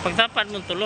Pagtapat mo tulo.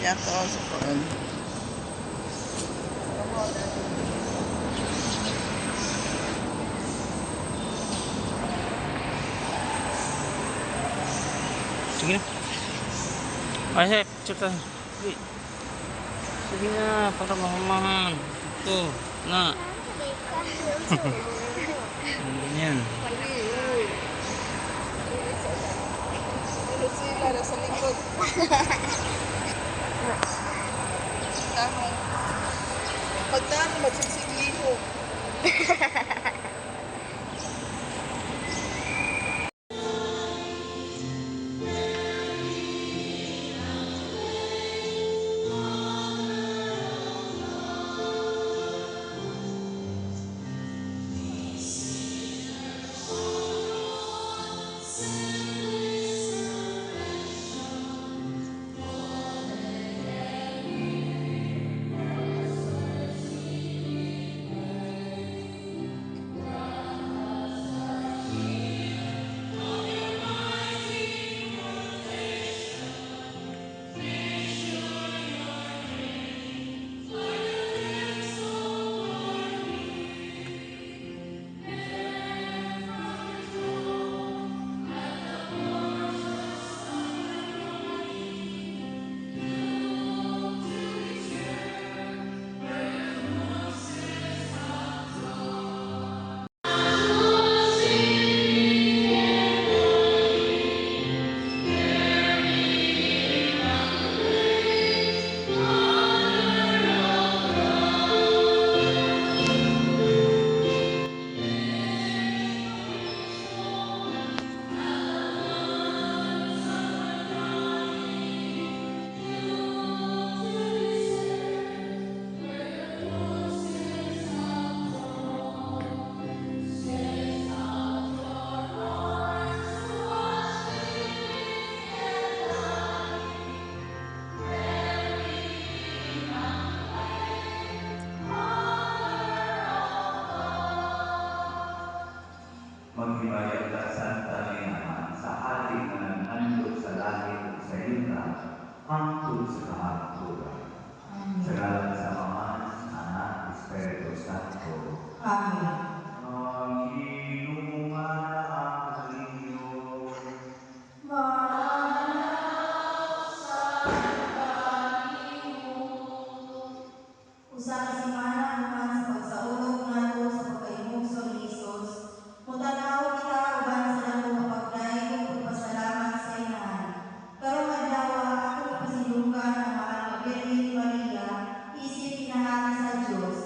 Yeah, to also for him. Sige na. Ay, sir, picture tayo. Sige na, para mahamahan. Ito, na. Ganyan. Ano sila, nasa likod. Pagdami, magsiksigliho. Maghimayag ka Santa Lina sa ating nananandog sa langit sa yuta, hangtod sa kahapturan. Sa ngalan sa Ama, Anak, Espiritu Santo. Amen. Maghinumana ang inyo. Usa ka semana human sa pagsaulog nato sa pagkahinugso ni Hesus, mutanaw kita uban sa dako nga pagdayon ug pasalamat sa inahan. Karong adlaw ako ipasidunggan ang mahal nga Birhen Maria, isip pinahari sa Dios.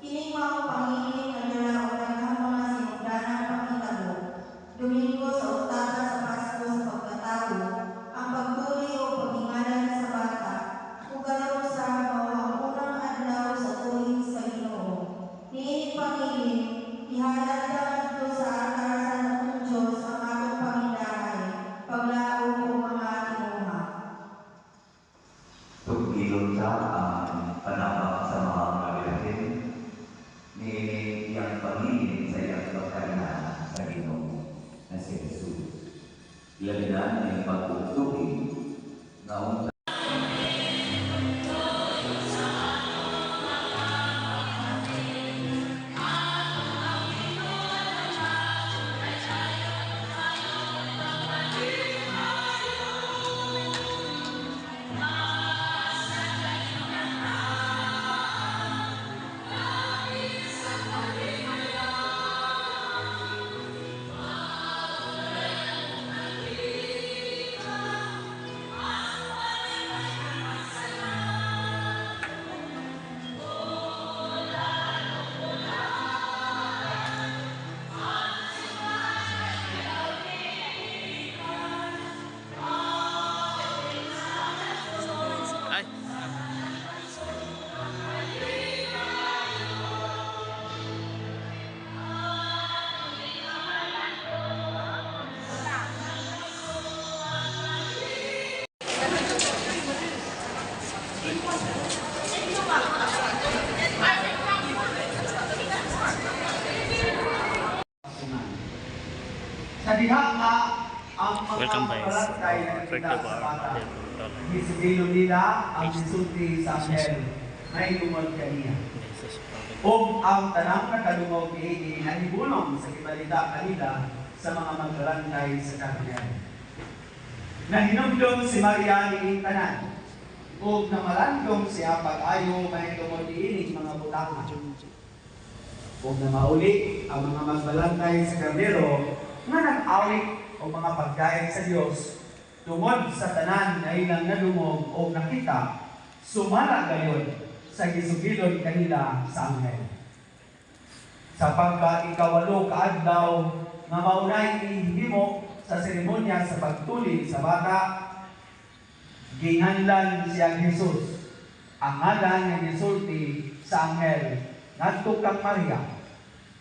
Kining mao panghiling nga dala og daghang mga sinugdanang pakitabo. Domingo sa uktaba sa Pasko sa pagkatawo, ang pagtuli o paghingalan sa bata, ug ganaw sa mao ang unang adlaw sa tuig sa Ginoo. Niining panghiling, ihalagdan dito sa altar sa natong Diyos ang atong pangindahay, paglaom o mga tinuha. Tugilon sa ang panabang sa mga Birhen, niining iyang pangilin sa iyang pagkainan sa Ginoo na si Jesus. Ilabinan ang pagtutugin na unta Sa diha nga, ang mga Welcome guys. barangay na Correct nakita ba? sa bata. $10. Gisigilo nila ang gisulti sa hell. May tungod kaniya. O ang tanang nakadungog ni nanibulong sa ibalita kanila sa mga magbarangay sa Carmel. Nahinumdum si Maria ni tanan. O namalandong siya pag-ayo may tungod ni mga butanga. Huwag na mauli ang mga magbalantay sa Carnero nga nag-awit o mga pagkain sa Diyos tungod sa tanan na ilang nadungog o nakita, sumala gayon sa gisugilon kanila sa anghel. Sa pagka-ikawalo kaadlaw nga maunay ihimo sa seremonya sa pagtuli sa bata, ginganlan siya Jesus. Ang ngalan nga gisulti sa anghel ngadto kang Maria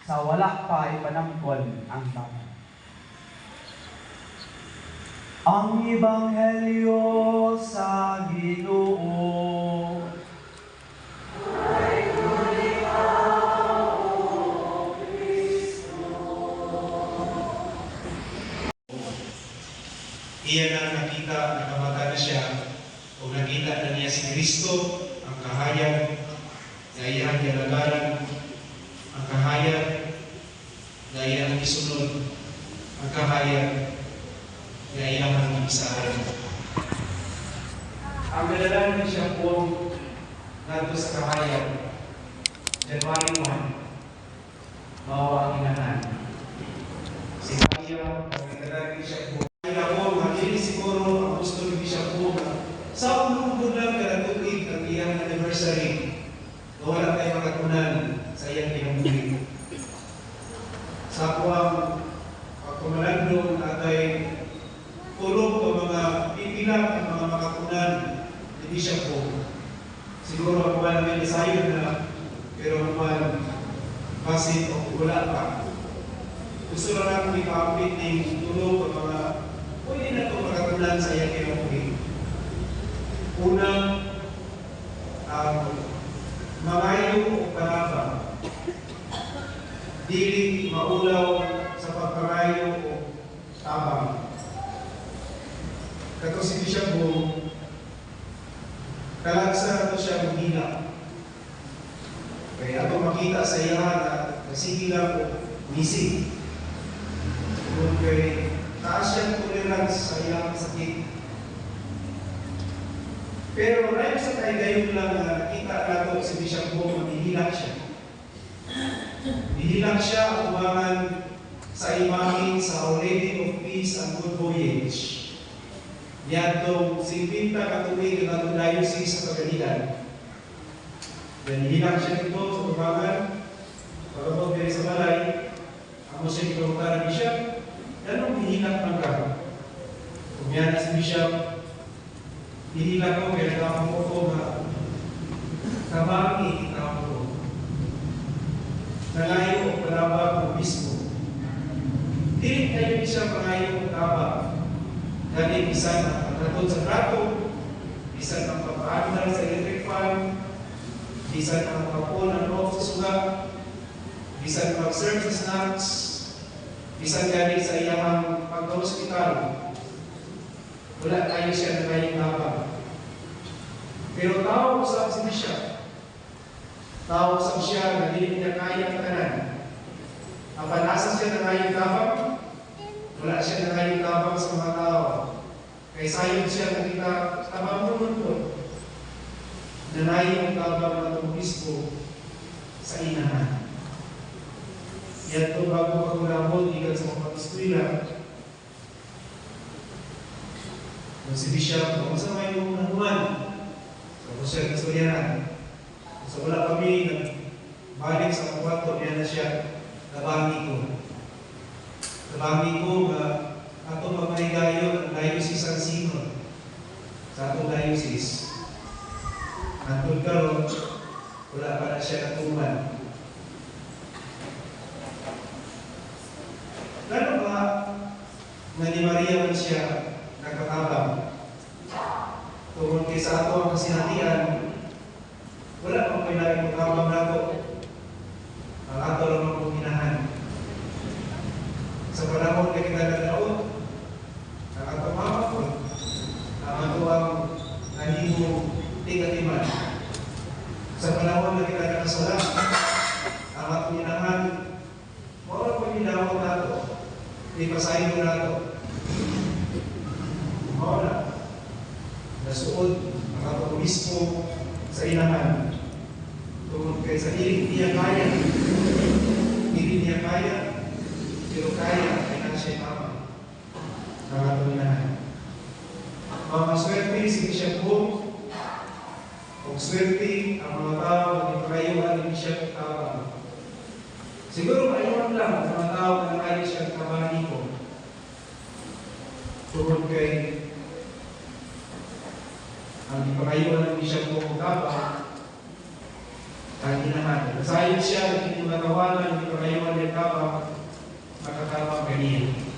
sa wala pa ipanamkon ang bata. Ang Ebanghelyo sa Ginoo. Iyan ang nakita, nakamata na siya, o nakita na niya si Kristo, ang kahayag, na iyang nilagaran, ang kahayag, na iyang isunod, ang kahayag, na iyang ibisahan. Ang nalalaman siya po nato sa kahayag, January 1, mawa ang inahan. Si Maria, ang nalalaman siya po, ako, hindi siguro ang gusto ni siya po sa ulong lang karatuig ang iyang anniversary na wala tayo makatunan sa iyang kinabuhi. Sa ako ang pagkumalandong atay tulog o mga pipilang ang mga makatunan ni siya po. Siguro ako ba namin isayon na pero naman kasi o wala pa. Gusto lang akong ipapit ng tulog ang mga pwede na ito makatunan sa iyang kinabuhi. Unang, mangayo o panaba. Dili maulaw sa pagpangayo o tabang. Kato si Bishop Bo, kalagsa na siya maghila. Kaya ato makita sa iya na nasigila o misi. Kung kaya taas siyang tolerance sa iyang sakit. Pero rayo sa tayo gayon lang na nakita nato si Bishop Bo, mahihilak siya. Mahihilak siya umangan sa imahin sa Our Lady of Peace and Good Voyage. Niyadtong 50 katuig ang atong diocese sa Pagalitan. Mahihilak siya dito sa umangan, pagkabot kayo sa balay, ang siya kilometara ni siya, ganun hihilak ng gabo. Kumiyana si Bishop, hihilak ko, kaya nakapang ko na kabangi ikaw ko. Nalayo o palaba ko mismo. Dili kayo siya pangayo o kaba. Dali bisan ang pagkatod sa prato, bisan ang papaandal sa electric fan, bisan ang pagpapon ng off sa suga, bisan mag-serve sa snacks, bisan galing sa iyang pagka-hospital, wala tayo siya na kayong labang. Pero tao usap siya. Tao usap siya na hindi niya kaya ang tanan. Ang panasa siya na kayong labang, wala siya na kayong labang sa mga tao. Kaya sayang siya na kita tabang mo po. Nanayin ang labang ng itong bispo sa inahan. Yan ito bago pagulabot ikan sa mga pag-eskwila. Kung si Bishop, kung sa may unahuan, sa siya istoryanan. So wala kami nagbalik sa kwarto, niya na siya, nabangi ko. Nabangi ko na atong pagmaligayo ang diocese ang Sinod sa atong diocese. Nandun karon, wala pa na siya natuman. Lalo ba na ni Maria man siya nagkatabang? Tungkol kay sa ato ang kasinatian, wala pang kailangan magkabang nato. Ang ato lang ang puminahan. Sa panahon na kita ipasahin mo na ito. Mawala. Nasuod ang katolismo sa inahan. Tungkol kay sa hindi niya kaya. Hindi niya kaya. Pero kaya, ay na siya tama. Ang atong inahan. Mga swerte, si Bishop Boom, o swerte, ang mga tao, ang ikayuan ni Bishop Tawag. Siguro maiwan lang ang mga tao na nakayo siya kabani ko. Tungkol kay ang ipakayuan ni Bishop Boom Tawag, ang inahan. Nasayod siya, hindi matawanan, hindi ipakayuan ni Tawag, makatawag kanina.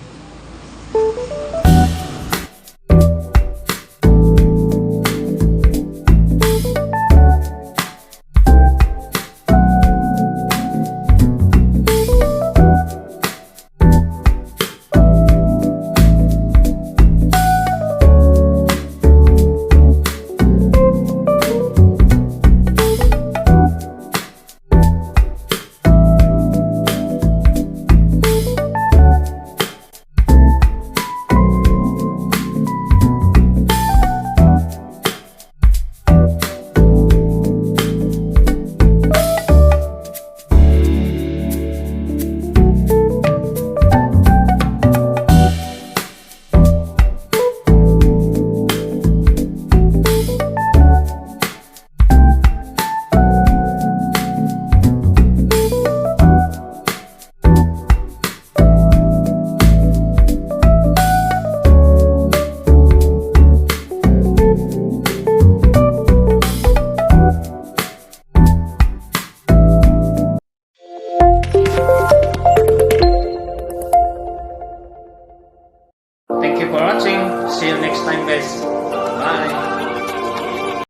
Thank you for watching. See you next time, guys. Bye.